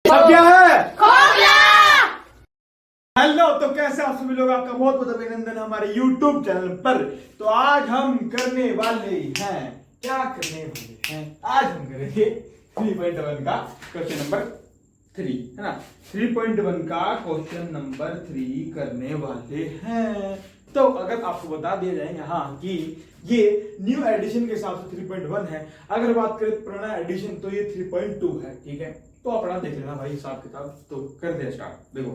अब क्या है? खोखला। हेलो, तो कैसे आप सभी लोग, आपका बहुत बहुत अभिनंदन हमारे YouTube चैनल पर। तो आज हम करने वाले हैं, क्या करने वाले हैं, आज हम करेंगे 3.1 का क्वेश्चन नंबर 3, है ना। 3.1 का क्वेश्चन नंबर 3 करने वाले हैं। तो अगर आपको बता दिया जाए यहाँ कि ये न्यू एडिशन के हिसाब से 3.1 है, अगर बात करें पुराना एडिशन तो ये 3.2 है, ठीक है। तो अपना देख लेना भाई हिसाब किताब। तो कर दे स्टार्ट। देखो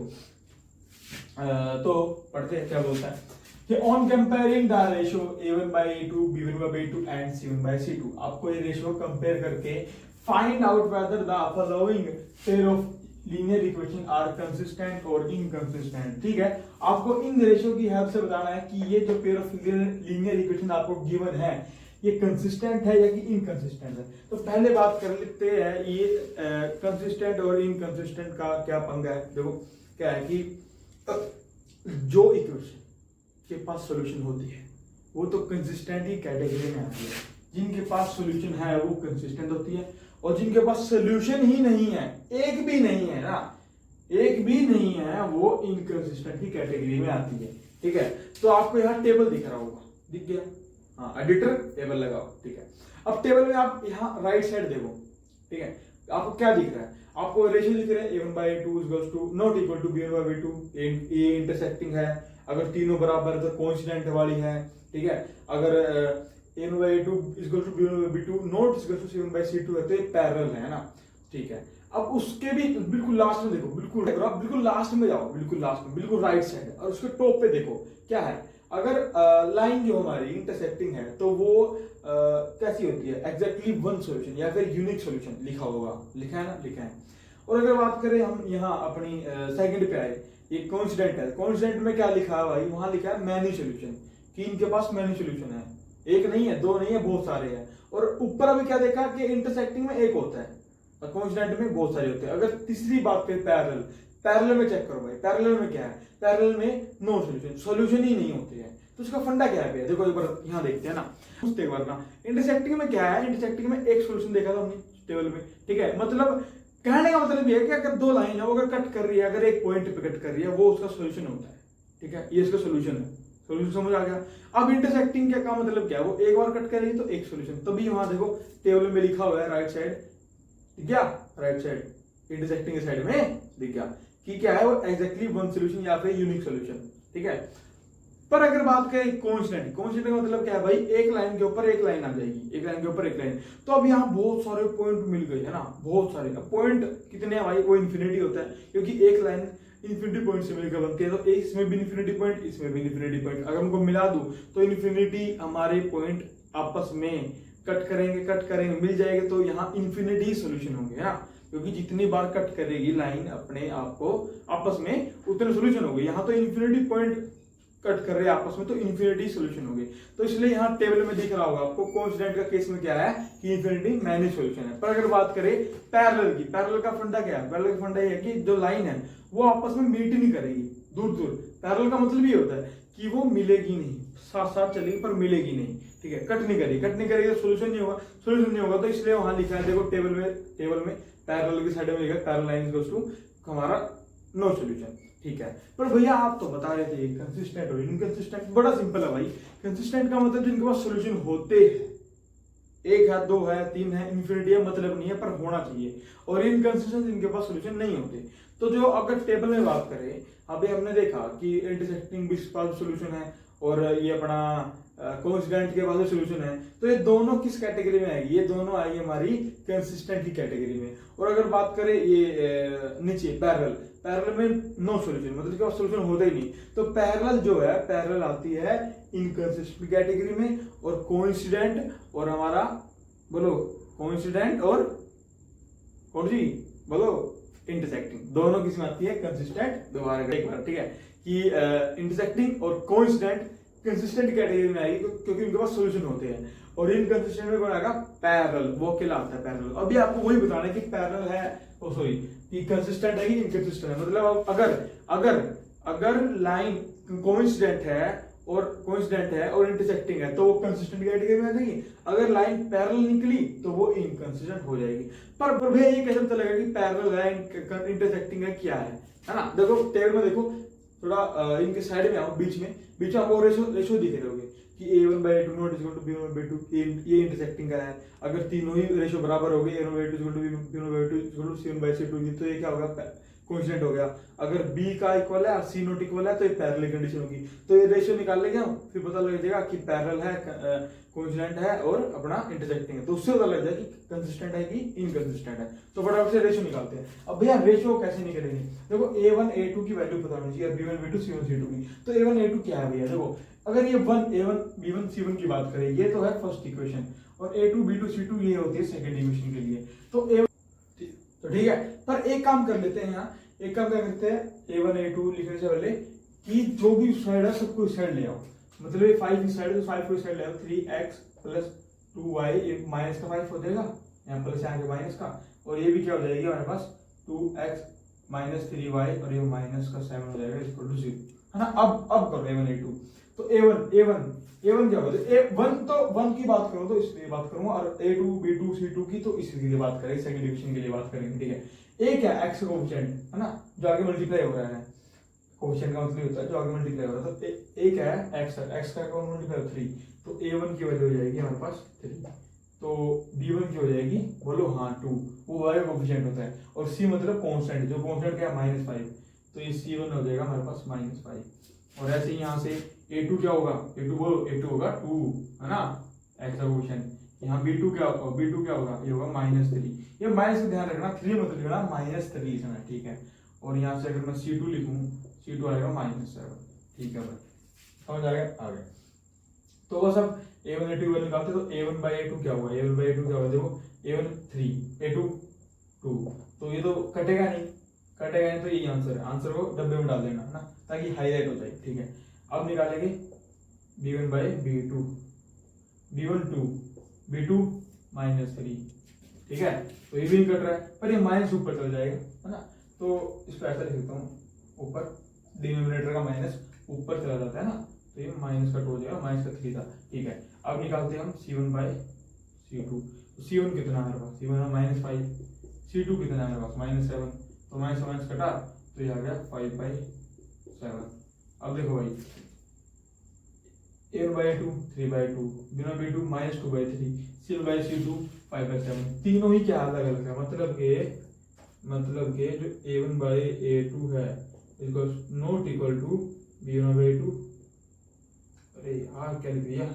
तो पढ़ते हैं क्या बोलता है कि on comparing the ratio a1/a2 b1/b2 and c1/c2, आपको ये रेशियो कंपेयर करके find out whether the following pair of linear equation are consistent और इनकंसिस्टेंट। ठीक है, आपको इन रेशियो की हेल्प से बताना है कि ये जो पेयर ऑफ लीनियर इक्वेशन आपको गिवन है ये कंसिस्टेंट है या कि इनकंसिस्टेंट है। तो पहले बात कर लेते हैं ये कंसिस्टेंट और इनकंसिस्टेंट का क्या पंगा है। देखो क्या है कि जो इक्वेशन के पास सॉल्यूशन होती है वो तो कंसिस्टेंट ही कैटेगरी में आती है। जिनके पास सॉल्यूशन है वो कंसिस्टेंट होती है, और जिनके पास सॉल्यूशन ही नहीं है, एक भी नहीं है ना, एक भी नहीं है, वो इनकंसिस्टेंट की कैटेगरी में आती है। ठीक है, तो आपको यहाँ टेबल दिख रहा होगा, दिख गया, हाँ, एडिटर टेबल लगाओ। ठीक है, अब टेबल में आप यहाँ राइट साइड देखो। ठीक है, आपको क्या दिख रहा है, आपको रेशियो दिख रहा है a1/a2 equals to not equal to b1/b2, ये इंटरसेक्टिंग है, अगर तीनों बराबर है तो कोइंसिडेंट वाली है। ठीक है, अगर a1/a2 equal to b1/b2 not equal to c1/c2 है तो ये पैरेलल है ना। ठीक है, अब उसके भी बिल्कुल लास्ट में देखो, बिल्कुल लास्ट में जाओ, बिल्कुल लास्ट में, बिल्कुल राइट साइड, और उसके टॉप पे देखो क्या है। अगर लाइन जो हमारी इंटरसेक्टिंग है तो वो कैसी होती है, एग्जैक्टली वन सॉल्यूशन या फिर यूनिक सॉल्यूशन लिखा होगा, लिखा है ना, लिखा है। और अगर बात करें हम यहाँ अपनी सेकंड पे आए, ये कोइंसिडेंट है, कोइंसिडेंट में क्या लिखा है भाई, वहां लिखा है मैनी सॉल्यूशन, कि इनके पास मैनी सॉल्यूशन है, एक नहीं है, दो नहीं है, बहुत सारे हैं। और ऊपर अभी क्या देखा कि इंटरसेक्टिंग में एक होता है, कोइंसिडेंट में बहुत सारे होते हैं। अगर तीसरी बात करें पैरेलल, पैरेलल में चेक करो भाई, पैरेलल में क्या है, पैरेलल में नो सॉल्यूशन, सॉल्यूशन ही नहीं होते हैं। तो उसका फंडा क्या है, देखो एक बार यहाँ देखते हैं ना, पूछते एक बार ना, इंटरसेक्टिंग में क्या है, इंटरसेक्टिंग में एक सॉल्यूशन देखा था हमने टेबल में। ठीक है, मतलब कहने का मतलब ये है कि अगर दो लाइन है वो अगर कट कर रही है, अगर एक पॉइंट पे कट कर रही है, वो उसका सॉल्यूशन होता है। ठीक है, ये इसका सॉल्यूशन है, सॉल्यूशन समझ आ गया। अब इंटरसेक्टिंग का मतलब क्या है, वो एक बार कट करेगी तो एक सॉल्यूशन, तभी वहां देखो टेबल में लिखा हुआ है राइट साइड, दिख गया, राइट साइड इंटरसेक्टिंग के साइड में दिख गया कि क्या है, वो एग्जैक्टली वन सॉल्यूशन या फिर यूनिक सॉल्यूशन। ठीक है, पर अगर बात करें कोइंसिडेंट, कोइंसिडेंट का मतलब क्या है भाई, एक लाइन के ऊपर एक लाइन आ जाएगी, एक लाइन के ऊपर एक लाइन। तो अब यहाँ बहुत सारे पॉइंट मिल गए है ना, बहुत सारे। अब पॉइंट कितने हैं भाई, वो इन्फिनिटी होता है, क्योंकि एक लाइन इन्फिनिटी पॉइंट से मिलकर बनती है। तो इसमें भी इन्फिनिटी पॉइंट, इसमें भी इन्फिनिटी पॉइंट, अगर हमको मिला दूं तो इन्फिनिटी हमारे पॉइंट आपस में कट करेंगे मिल जाएंगे, तो यहाँ इन्फिनिटी सोल्यूशन होंगे, है ना, क्योंकि जितनी बार कट करेगी लाइन अपने आप को आपस में उतने सोल्यूशन होंगे। यहाँ तो इन्फिनिटी पॉइंट कट कर रहे हैं आपस में, तो इन्फिनिटी सोल्यूशन होंगे। तो इसलिए यहाँ टेबल में दिख रहा होगा आपको, कोइंसिडेंट का केस में क्या है कि इन्फिनिटी मैनी सोल्यूशन है। पर अगर बात करें पैरेलल की, पैरेलल का फंडा क्या है, पैरेलल का फंडा ये है कि जो लाइन है वो आपस में मीट नहीं करेगी, दूर दूर। पैरेलल का मतलब ये होता है कि वो मिलेगी नहीं, साथ साथ चलेगी पर मिलेगी नहीं। ठीक है, कट नहीं करेगी तो सोल्यूशन नहीं होगा, सोल्यूशन नहीं होगा। तो इसलिए वहां लिखा है, देखो टेबल में पैरेलल की साइड में लिखा है पैरेलल लाइन इक्वल्स टू हमारा नो सॉल्यूशन। ठीक है, पर भैया आप तो बता रहे थे कंसिस्टेंट और इनकंसिस्टेंट, बड़ा सिंपल है भाई। कंसिस्टेंट का मतलब जिनके पास सॉल्यूशन होते हैं, एक है, दो है, तीन है, इन्फिनिटी है, मतलब नहीं है पर होना चाहिए। और इनकंसिस्टेंट जिनके पास सॉल्यूशन नहीं होते। तो जो अगर टेबल में बात करें, अभी हमने देखा कि इंटरसेक्टिंग भी पास सॉल्यूशन है, और ये अपना कोइंसिडेंट के पास सॉल्यूशन है। तो ये दोनों किस कैटेगरी में आएगी, ये दोनों आएगी हमारी कंसिस्टेंट की कैटेगरी में। और अगर बात करें ये नीचे पैरेलल, पैरेलल में नो सॉल्यूशन, मतलब कि सॉल्यूशन होता ही नहीं। तो पैरेलल जो है, पैरेलल आती है इनकंसिस्टेंट कैटेगरी में, और कोइंसिडेंट और हमारा बोलो कोइंसिडेंट और कौन सी बोलो इंटरसेक्टिंग, दोनों किसमें आती है, कंसिस्टेंट। दोबारा एक बार, ठीक है, कि इंटरसेक्टिंग और कोइंसिडेंट कंसिस्टेंट कैटेगरी में आएगी क्योंकि उनके पास सॉल्यूशन होते हैं। और इनकंसिस्टेंट में कौन आएगा, पैरेलल, वो कहलाता है पैरेलल। अभी आपको वही बताना है कि पैरेलल है, ओ सॉरी, कि कंसिस्टेंट है कि इनकंसिस्टेंट है। मतलब अगर लाइन कोइंसिडेंट है और कोइंसिडेंट है और इंटरसेक्टिंग है तो वो कंसिस्टेंट कैटेगरी में आ जाएगी। अगर लाइन पैरेलल निकली तो वो इनकंसिस्टेंट हो जाएगी। पर भैया ये कैसे पता लगेगा कि पैरेलल है इंटरसेक्टिंग है क्या है ना? देखो टेबल में देखो थोड़ा इनके साइड में आओ, बीच में आपको रेशो दिख रहे होंगे कि a1/a2 not equal to b1/b2 ये इंटरसेक्टिंग का है। अगर तीनों ही रेशो बराबर हो गए a1/a2 equal to b1/b2 equal to c1/c2 तो ये क्या होगा? कोइंसिडेंट हो गया। अगर b का इक्वल है और c नॉट इक्वल है तो ये पैरेलल कंडीशन होगी। तो ये रेशियो निकाल लेंगे हम, फिर पता लग जाएगा कि पैरेलल है, कोइंसिडेंट है और अपना इंटरसेक्टिंग है। तो उससे पता लग जाएगा कि कंसिस्टेंट है कि इनकंसिस्टेंट है। तो फटाफट से रेशियो निकालते हैं। अब भैया रेशियो कैसे निकलेंगे? देखो a1 a2 की वैल्यू पता होनी चाहिए, b1 b2 c1 c2 की। तो a1 a2 क्या है भैया? देखो अगर ये 1 a1 b1 c1 की बात करें, ये तो है फर्स्ट इक्वेशन, और a2 b2 c2 ये होती है सेकंड इक्वेशन के लिए। तो तो ठीक है, पर एक काम कर लेते हैं यहाँ, एक काम क्या करते हैं a1 a2 लिखने से पहले कि जो भी साइड है सबको इस साइड ले आओ। मतलब ये 5 इस साइड है तो 5 को इस साइड ले आओ। 3x प्लस 2y, ये माइनस का 5 हो जाएगा, यहाँ प्लस आगे माइनस का, और ये भी क्या हो जाएगी हमारे पास 2x माइनस 3y और ये माइनस का 7 हो जाएगा इक्वल टू 0, है ना? अब करो a1 a2। तो a1 क्या होगा? a1 तो 1 की बात करूं तो इसलिए बात करूंगा, और a2 b2 c2 की तो इसलिए बात करेंगे, सेकंड डिवीजन के लिए बात करेंगे, ठीक है? a क्या है? x का कोएफिशिएंट, है ना, जो आगे मल्टीप्लाई हो रहा है। कोएफिशिएंट का मतलब होता है जो आगे मल्टीप्लाई हो रहा है। तो a क्या है? x का कौन मल्टीप्लाई 3, तो a1 की वैल्यू हो जाएगी हमारे पास 3। तो b1 की हो जाएगी, बोलो हाँ 2, वो y का कोएफिशिएंट होता है, और c मतलब कांस्टेंट, जो कांस्टेंट क्या है -5, तो ये c1 हो जाएगा हमारे पास -5। और ऐसे ही यहाँ से a2 क्या होगा? a2 होगा 2, है ना, x का कोएफिशिएंट। यहाँ b2 क्या होगा? ये होगा -3। ये माइनस का ध्यान रखना, 3 मत लिखना, -3 इसमें, ठीक है? और यहाँ से अगर मैं c2 लिखूं, c2 आएगा -7, ठीक है भाई, समझ आ गया? आ गया। तो बस अब a1 a2 वैल्यू निकालते, तो a1/a2 क्या होगा? a1/a2 क्या होगा? देखो a1 3 a2 2, तो ये तो कटेगा नहीं, तो यही आंसर है। आंसर को डब्बे में डाल देना, है ना, ताकि हाईलाइट हो जाए, ठीक है? अब निकालेंगे b1/b2, b1 2 b2 -3, ठीक है? तो ये भी नहीं कट रहा है, पर ये माइनस ऊपर चल जाएगा, है ना? तो इसको ऐसा लिख देता हूँ, ऊपर डिनोमिनेटर का माइनस ऊपर चला जाता है ना, तो ये माइनस कट हो जाएगा, -3 था, ठीक है? अब निकालते हैं हम c1/c2। तो c1 कितना है हमारे पास? c1 है -5, c2 कितना है हमारे पास? -7, तो माइनस कटा तो ये आ गया 5/7। अब देखो भाई a1/2 3/2, b1/2 -2/3, c1/c2 5/7, तीनों ही क्या अलग अलग है, मतलब के जो a1/a2 है नॉट इक्वल टू b1/2, अरे यार क्या लिख दिया,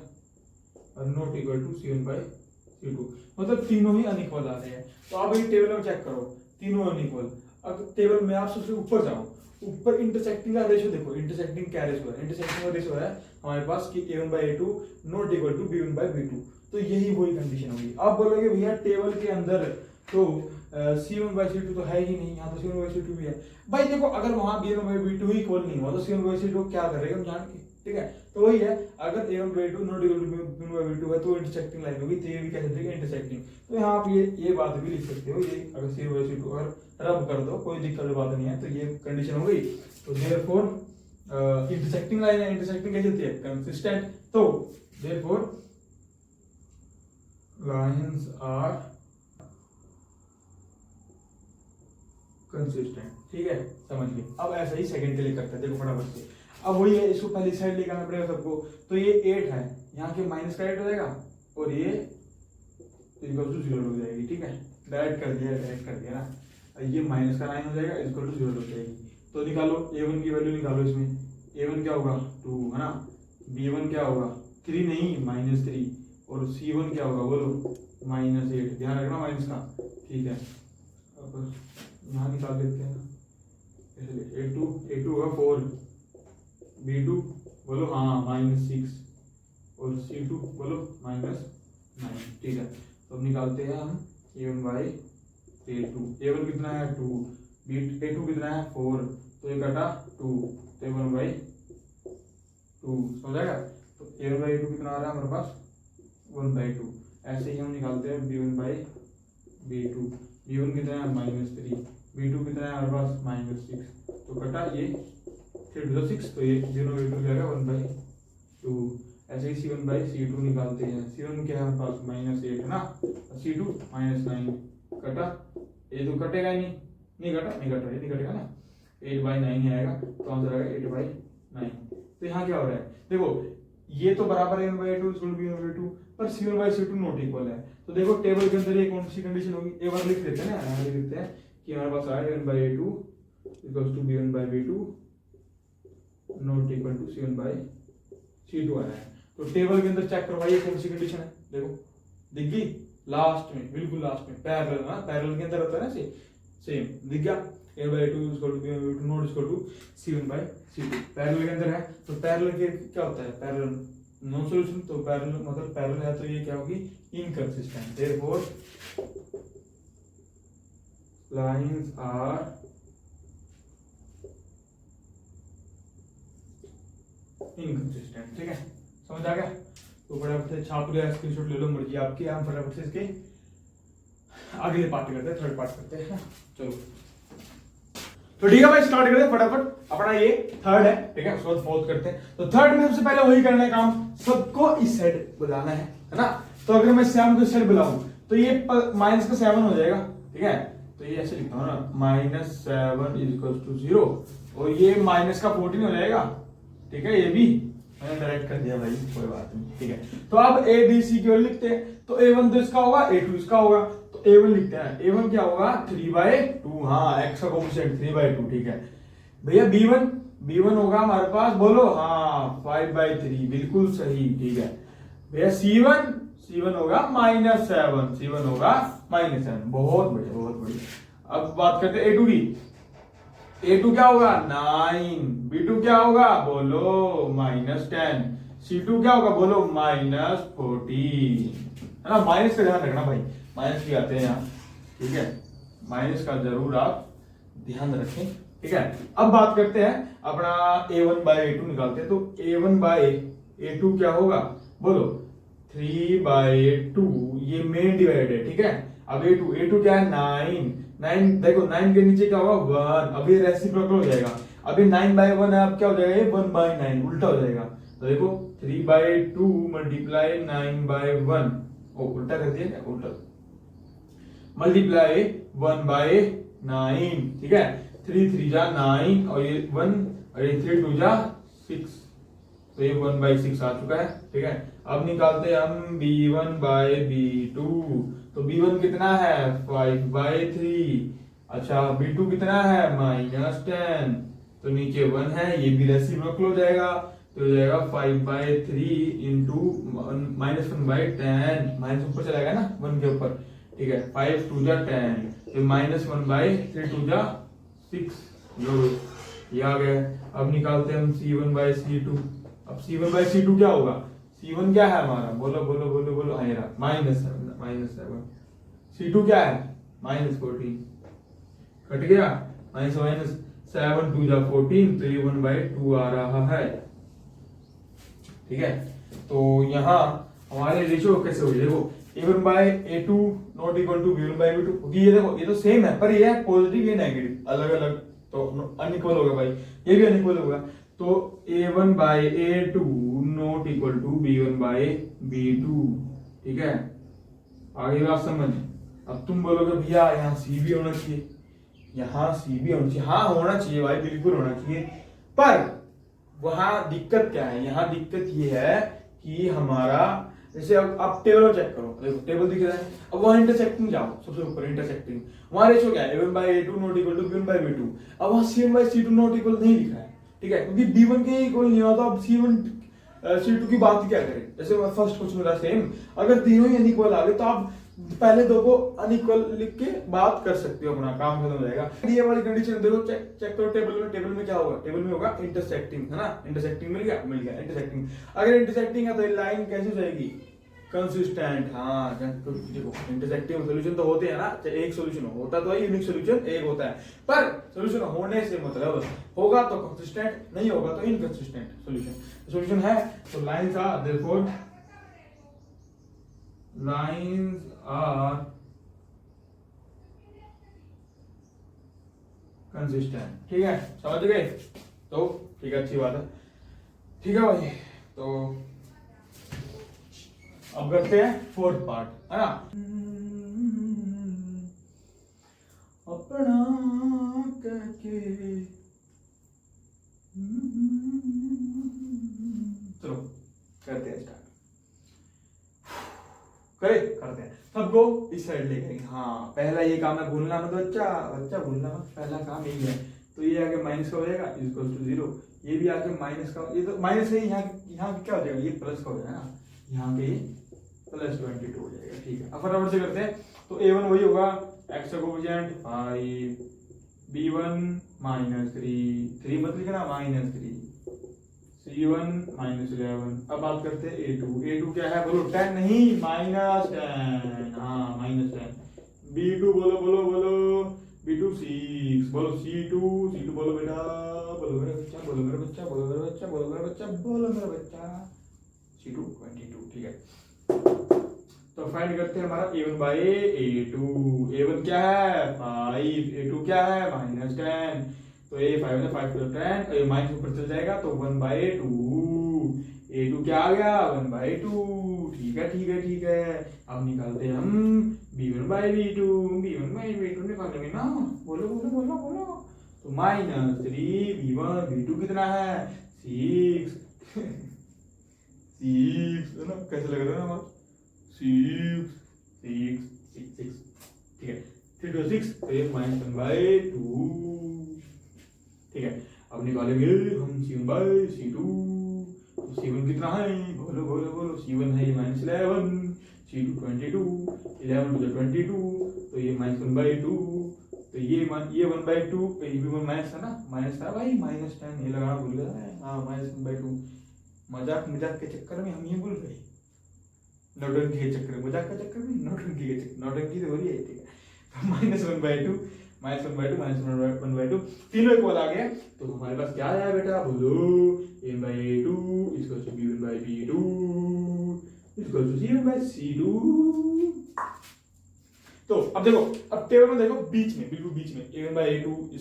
और नॉट इक्वल टू c1/c2, मतलब तीनों ही अनइक्वल आ रहे हैं। तो आप ये टेबल में चेक करो, तीनों अनइक्वल। अब टेबल में आप सबसे ऊपर जाओ, ऊपर इंटरसेक्टिंग का रेशियो देखो, इंटरसेक्टिंग क्या रेशियो है? इंटरसेक्टिंग का रेशियो है हमारे पास कि a1/a2 not equal to b1/b2, तो यही वही कंडीशन होगी। आप बोलोगे भैया टेबल के अंदर तो c1/c2 तो है ही नहीं, यहाँ तो c1/c2 भी है। भाई देखो अगर वहां b1/b2 ही इक्वल नहीं हुआ तो c1/c2 क्या करेगा हम जान के, ठीक है? तो वही है, अगर a1/2 not equal to b1/b2 है तो इंटरसेक्टिंग लाइन होगी, तो ये भी कैसे देखेंगे इंटरसेक्टिंग। तो यहाँ आप ये बात भी लिख सकते हो, ये अगर c1/c2 अगर रब कर दो कोई दिक्कत बात नहीं है, तो ये कंडीशन हो गई। तो देयरफॉर इंटरसेक्टिंग लाइन है, इंटरसेक्टिंग कैसे होती है? कंसिस्टेंट। तो देयरफॉर लाइंस आर कंसिस्टेंट, ठीक है? समझ गए? अब ऐसा ही सेकंड के लिए करते हैं, देखो फटाफट से। अब वही है, इसको पहले साइड लेकर आना पड़ेगा सबको। तो ये 8 है, यहाँ के माइनस का 8 हो जाएगा, और ये इक्वल टू 0 हो जाएगी, ठीक है? डायरेक्ट कर दिया ना, ये माइनस का 9 हो जाएगा, इक्वल टू 0 हो जाएगी। तो निकालो a1 की वैल्यू निकालो इसमें, a1 क्या होगा 2, है ना, b1 क्या होगा 3 नहीं -3, और c1 क्या होगा बोलो -8, ध्यान रखना माइनस का, ठीक है? अब यहाँ निकाल देते हैं, a2 होगा 4, b2 बोलो हाँ -6, और c2 बोलो -9, ठीक है? तो अब निकालते हैं हम a1/a2, a1 कितना है 2, a2 कितना है 4, तो ये कटा 2, तो a1/2 हो जाएगा। तो a1/a2 कितना आ रहा है हमारे पास 1/2। ऐसे ही हम निकालते हैं b1/b2, b1 कितना है -3, b2 कितना है हमारे पास -6, तो कटा ये 3 6, तो ये 0/2 जाएगा 1/2, टू। ऐसे ही C1/C2 निकालते हैं। C1 क्या है हमारे पास -8 है ना, C2 -9 कटा, ये तो कटेगा ही नहीं, नहीं कटा, ये नहीं कटेगा ना, 8/9 ही आएगा, तो आंसर आएगा 8/9। तो यहाँ क्या हो रहा है देखो, ये तो बराबर है A1/A2 B1/2, पर C1/C2 नॉट इक्वल है। तो देखो टेबल के अंदर ये कौन सी कंडीशन होगी, एक बार लिख देते हैं ना, यहाँ लिख देते हैं कि हमारे पास आया A1/A2 = B1/B2 not equal to C1/C2 आया है। तो टेबल के अंदर चेक करवाइए कौन सी कंडीशन है, देखो दिख गई, लास्ट में, बिल्कुल लास्ट में, पैरेलल ना, पैरेलल के अंदर होता है ना, सेम दिख गया। A/2 = B1/B2 not equal to C1/C2 parallel के अंदर है। तो पैरेलल के क्या होता है, पैरेलल नो सॉल्यूशन, तो पैरेलल मतलब पैरेलल है तो ये क्या होगी, inconsistent. Therefore lines are inconsistent. ठीक है, समझ आ गया। तो फटाफट से छाप लो, स्क्रीनशॉट ले लो, मर्जी आपकी। हम फटाफट से इसके अगले पार्ट करते हैं, थर्ड पार्ट करते हैं। चलो तो ठीक है भाई, स्टार्ट करते हैं फटाफट। अपना ये थर्ड है, ठीक है, उसके बाद फोर्थ करते हैं। तो थर्ड में सबसे पहले वही करना है काम, सबको इस साइड बुलाना है ना। तो अगर मैं 7 को इस साइड बुलाऊं तो ये माइनस का 7 हो जाएगा, ठीक है। तो ये ऐसे लिखता हूं ना, -7 = 0, और ये माइनस का 14 हो जाएगा, ठीक है। ये भी मैंने डायरेक्ट कर दिया भाई, कोई बात नहीं, ठीक है। तो अब ABC की वैल्यू लिखते हैं। तो A1 तो इसका होगा, A2 इसका होगा, तो A1 लिखते हैं। A1 क्या होगा, 3/2, हाँ x का कोएफिशिएंट 3/2, ठीक है भैया। B1 होगा हमारे पास, बोलो, हाँ 5/3, बिल्कुल सही, ठीक है भैया। C1 होगा -7, C1 होगा -7, बहुत बढ़िया, बहुत बढ़िया। अब बात करते हैं A2 की। A2 क्या होगा, 9, B2 क्या होगा, बोलो -10, C2 क्या होगा, बोलो -14, है ना। माइनस का ध्यान रखना भाई, माइनस भी आते हैं यहाँ, ठीक है, माइनस का जरूर आप ध्यान रखें, ठीक है। अब बात करते हैं अपना A1/A2 निकालते हैं। तो A1/A2 क्या होगा, बोलो 3/2, ये मेन डिवाइड है, ठीक है। अब A2 क्या है, 9, देखो 9 के नीचे क्या होगा, 1, अब ये रेसिप्रोकल हो जाएगा। अब ये 9/1 है, अब क्या हो जाएगा, ये 1/9 उल्टा हो जाएगा। तो देखो 3/2 × 9/1, उल्टा कर दिया क्या, उल्टा मल्टीप्लाई 1/9, ठीक है। 3 3 जा 9, और ये 1, और ये 3 2 जा 6, तो ये 1/6 आ चुका है, ठीक है। अब निकालते हैं हम B1/B2। तो B1 कितना है, 5/3, अच्छा B2 कितना है, -10, तो नीचे 1 है, ये भी रेसिप्रोकल हो जाएगा, तो हो जाएगा 5/3 × -1/10, माइनस ऊपर चला ना 1 के ऊपर, ठीक है। 5 2 जा 10, तो -1/3 2 जा 6, ये आ गया। अब निकालते हैं हम C1/C2। अब C1/C2 क्या होगा, C1 क्या है हमारा, बोलो बोलो बोलो बोलो, -7, C2 क्या है, -14, कट गया, -7 2 जा 14, तो ये 1/2 आ रहा है, ठीक है। तो यहाँ हमारे रेशियो कैसे हुई, देखो A1/A2 not equal to B1/B2, क्योंकि ये देखो ये तो सेम है, पर ये है पॉजिटिव, ये नेगेटिव, अलग अलग, तो अनइक्वल होगा भाई, ये भी अनइक्वल होगा। तो A1/A2 not equal to B1/B2, ठीक है। आगे बात समझ। अब तुम बोलोगे भैया यहाँ C भी होना चाहिए, यहाँ C भी होना चाहिए, हाँ होना चाहिए भाई, बिल्कुल होना चाहिए, पर वहां दिक्कत क्या है, यहाँ दिक्कत ये है कि हमारा, जैसे अब टेबल चेक करो, देखो टेबल दिख रहा है, अब वहां इंटरसेक्टिंग जाओ, सबसे ऊपर इंटरसेक्टिंग, वहां रेशियो क्या है, A1/A2 not equal to B1/B2, अब वहां C1/C2 नॉट इक्वल नहीं लिखा है, ठीक है, क्योंकि B1 के इक्वल नहीं होता, अब C1/C2 की बात क्या करें। जैसे फर्स्ट क्वेश्चन मेरा सेम, अगर तीनों ही अनइक्वल आ गए तो आप पहले दो को अनइक्वल लिख के बात कर सकते हो, अपना काम खत्म हो जाएगा। ये वाली कंडीशन देखो, चेक करो टेबल में क्या होगा, टेबल में होगा इंटरसेक्टिंग, है ना, इंटरसेक्टिंग मिल गया इंटरसेक्टिंग। अगर इंटरसेक्टिंग है तो लाइन कैसे जाएगी, कंसिस्टेंट, हाँ देखो इंटरसेक्टिंग सॉल्यूशन तो होते हैं ना, एक सॉल्यूशन होता तो है, यूनिक सॉल्यूशन एक होता है, पर सॉल्यूशन होने से मतलब होगा तो कंसिस्टेंट, नहीं होगा तो इनकंसिस्टेंट सॉल्यूशन है। तो lines are therefore lines are consistent, ठीक है, समझ गए। तो ठीक है, अच्छी बात है, ठीक है भाई। तो अब करते हैं फोर्थ पार्ट, है ना। अपना करके चलो करते हैं स्टार्ट। करते हैं सबको इस साइड ले करेंगे। हाँ पहला ये काम है भूलना मत बच्चा, बच्चा भूलना मत, पहला काम यही है। तो ये आगे माइनस का हो जाएगा इक्वल टू 0, ये भी आगे माइनस का, ये तो माइनस है, यहाँ क्या हो जाएगा, ये प्लस का हो जाएगा ना, यहाँ पे प्लस 22 हो जाएगा। ठीक है अब फटाफट से करते हैं। तो a1 वही होगा x का कोएफिशिएंट 5, b1 -3 मत लिखना -3, c1 -11। अब बात करते हैं a2 क्या है बोलो, 10 नहीं -10, हाँ -10। b2 बोलो बोलो बोलो, b2 6, बोलो c2 बोलो बेटा, बोलो मेरा बच्चा, बोलो मेरा बच्चा, बोलो मेरा बच्चा, बोलो मेरा बच्चा, बोलो मेरा बच्चा, c2 22। ठीक है तो फाइंड करते हैं हमारा a1 बाई a2। a1 क्या है 5, a2 क्या है -10। तो ये 5 में 5 + 10, ये माइनस ऊपर चल जाएगा तो 1/2। a2 क्या आ गया 1/2। ठीक है ठीक है ठीक है। अब निकालते हैं हम b1/b2, b1/b2 निकालेंगे ना, बोलो बोलो बोलो बोलो। तो -3 b1, b2 कितना है 6 6 है ना, कैसे लग रहा है ना 6 6 6 6। ठीक है 3 to 6 तो ये -1/2। ठीक है अब निकालेंगे हम c1/c2। तो c1 कितना है बोलो बोलो बोलो, c1 है -11, c2 22, 11 to 22 तो ये -1/2। तो ये 1/2, ये भी माइनस है ना, माइनस था भाई -10, ये लगाना भूल गया है। हाँ -1/2। मजाक मजाक के चक्कर में हम ये भूल गए, नौटंकी के चक्कर में, मजाक का चक्कर में नौटंकी के चक्कर, नौटंकी तो हो रही है। ठीक है तो -1/2 -1/2 तीनों इक्वल आ गए। तो हमारे पास क्या आया बेटा बोलो, a/a2 = b1/b2 = c1/c2। तो अब देखो, अब टेबल में देखो बीच में, बिल्कुल बीच में a1/a2 =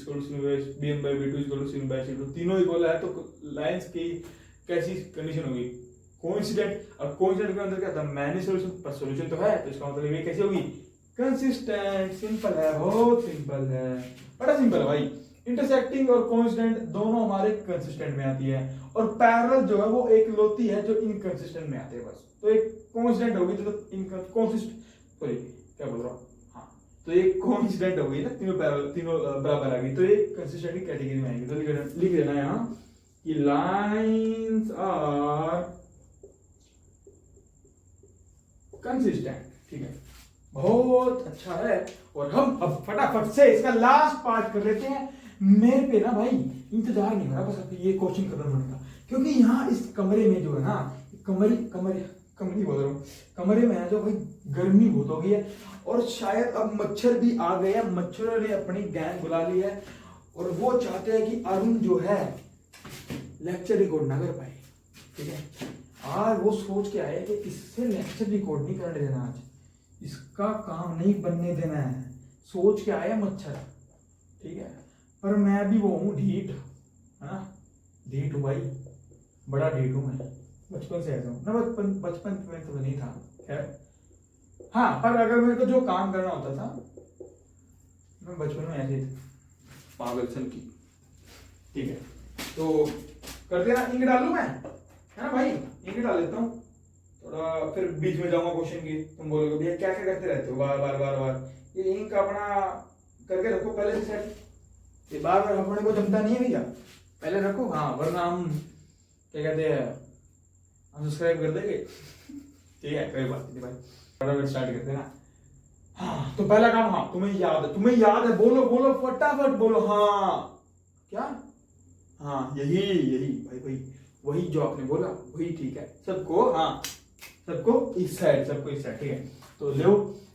b1/b2 = c1/c2 तीनों इक्वल है। तो लाइंस की कैसी कंडीशन होगी, कोइंसिडेंट। और कोइंसिडेंट के अंदर क्या था, मैनी सॉल्यूशन, पर सॉल्यूशन तो है, तो इसका मतलब ये कैसी होगी कंसिस्टेंट। सिंपल है, बहुत सिंपल है, बड़ा सिंपल है भाई। इंटरसेक्टिंग और कोइंसिडेंट दोनों हमारे कंसिस्टेंट में आती है, और पैरेलल जो है वो एक लोती है जो इनकंसिस्टेंट में आते हैं बस। तो एक कोइंसिडेंट होगी तो इनकंसिस्टेंट, सॉरी क्या बोल रहा हूँ, हाँ तो ये कोइंसिडेंट हो गई ना, तीनों पैरेलल, तीनों बराबर आ गई, तो ये कंसिस्टेंट की कैटेगरी में आएगी। तो लिख देना यहाँ कि लाइंस आर कंसिस्टेंट। ठीक है बहुत अच्छा है। और हम अब फटाफट से इसका लास्ट पार्ट कर लेते हैं। मेरे पे ना भाई इंतजार नहीं हो रहा, बस ये क्वेश्चन खत्म होने का, क्योंकि यहाँ इस कमरे में जो है ना, कमरे बोल रहा हूँ, कमरे में है जो भाई गर्मी बहुत हो गई है, और शायद अब मच्छर भी आ गए हैं, मच्छरों ने अपनी गैंग बुला ली है, और वो चाहते हैं कि अरुण जो है लेक्चर रिकॉर्ड ना कर पाए। ठीक है आज वो सोच के आए कि इससे लेक्चर रिकॉर्ड नहीं करने देना, आज इसका काम नहीं बनने देना है, सोच के आया मच्छर। ठीक है पर मैं भी वो हूँ ढीठ, है ना, ढीठ हूँ भाई, बड़ा ढीठ हूँ मैं, बचपन से ऐसा हूँ ना, बचपन में तो नहीं था खैर। हाँ पर अगर मेरे को जो काम करना होता था, मैं बचपन में ऐसे पागल सन की। ठीक है तो करते ना, इंक डालूं मैं, है ना भाई, इंक डाल लेता हूँ थोड़ा, फिर बीच में जाऊंगा क्वेश्चन की, तुम बोलोगे भैया क्या क्या करते रहते हो बार बार बार बार। ये इंक अपना करके रखो पहले से सेट, ये बार बार अपने को जमता नहीं है भैया, पहले रखो। हाँ वरना हम क्या कहते हैं, हम सब्सक्राइब कर देंगे। ठीक है कोई बात नहीं भाई, फटाफट स्टार्ट करते हैं ना। हाँ तो पहला काम, हाँ तुम्हें याद है, बोलो बोलो फटाफट बोलो, हाँ क्या, हाँ यही भाई वही जो आपने बोला वही ठीक है सबको। हाँ सबको इस साइड, ठीक है तो लो,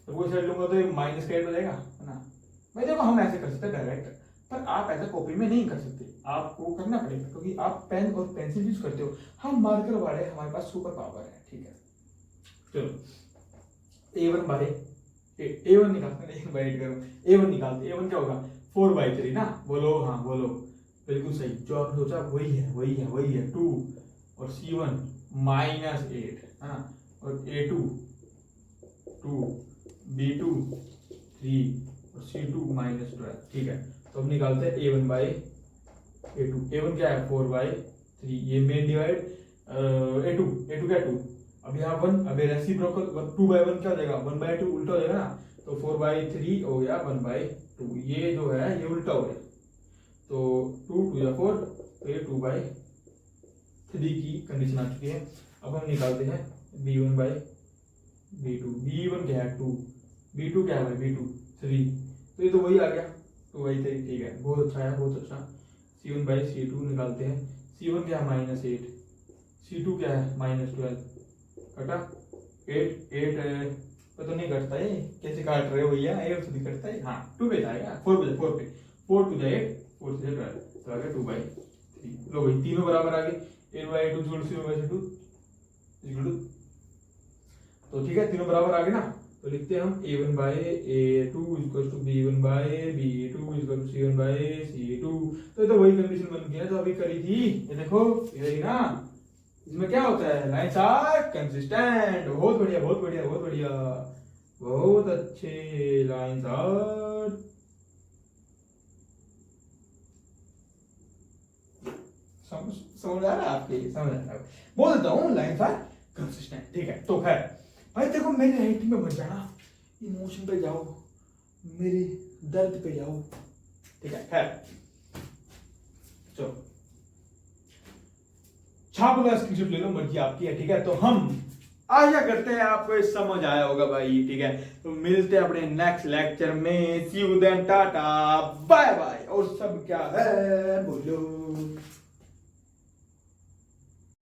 सबको इस साइड लूंगा तो ये माइनस का हो जाएगा, है ना भाई। देखो हम ऐसे कर सकते हैं डायरेक्ट, पर आप ऐसा कॉपी में नहीं कर सकते, आपको करना पड़ेगा, क्योंकि आप पेन और पेंसिल यूज करते हो, हम मार्कर वाले, हमारे पास सुपर पावर है। ठीक है चलो A1 निकालते हैं, A1 निकालते, A1 क्या होगा 4/3 ना, बोलो हाँ बोलो, बिल्कुल सही, जो आपने सोचा वही है 2, और C1 -8, हाँ, और A2 2, B2 3 और C2 -12। ठीक है, तो अब निकालते हैं A1 बाई A2। A1 क्या है 4/3, ये मेन डिवाइड A2 क्या 2, अब यहाँ 1, अब रेसिप्रोकल 2/1 क्या हो जाएगा 1/2, उल्टा हो जाएगा ना, तो 4/3 हो गया 1/2, ये जो है ये उल्टा हो गया, तो 2 2 या 4, तो ये 2/3 की कंडीशन आ चुकी है। अब हम निकालते हैं B1 बाई B2। B1 क्या है 2, B2 क्या है भाई B2 3, तो ये तो वही आ गया 2/3। ठीक है, बहुत अच्छा है, बहुत अच्छा। C1 बाई C2 निकालते हैं। C1 क्या है -8, C2 क्या है -12, कटा 8 पे तो नहीं कटता है, कैसे काट रहे हो भैया, 8 तो नहीं कटता है, हाँ 2 पे आएगा, 4 पे 4 2 8 4 से 12, तो आ गया 2/3। लो भाई तीनों बराबर आ गए, A/2 जोड़ C/2 इक्वल टू, तो ठीक है तीनों बराबर आ गए ना, तो लिखते हैं हम A1 by A2 equal to B1 by B2 equal to C1 by C2। तो ये तो वही कंडीशन बन गई है जो अभी करी थी, ये देखो ये ना, इसमें क्या होता है लाइन्स आर कंसिस्टेंट। बहुत बढ़िया बहुत बढ़िया बहुत बढ़िया, बहुत अच्छे लाइन्स आर समझ आ रहा है आपके, समझ आ रहा है, बोल देता हूँ लाइन्स आर कंसिस्टेंट। ठीक है, तो खैर भाई देखो मेरी राइटिंग में मत जाना, इमोशन पे जाओ, मेरे दर्द पे जाओ। ठीक है, खैर चलो छाप लो, स्क्रीनशॉट ले लो, मर्जी आपकी है। ठीक है, तो हम आशा करते हैं आपको ये समझ आया होगा भाई। ठीक है, तो मिलते हैं अपने नेक्स्ट लेक्चर में। See you then, tata bye bye. और सब क्या है बोलो।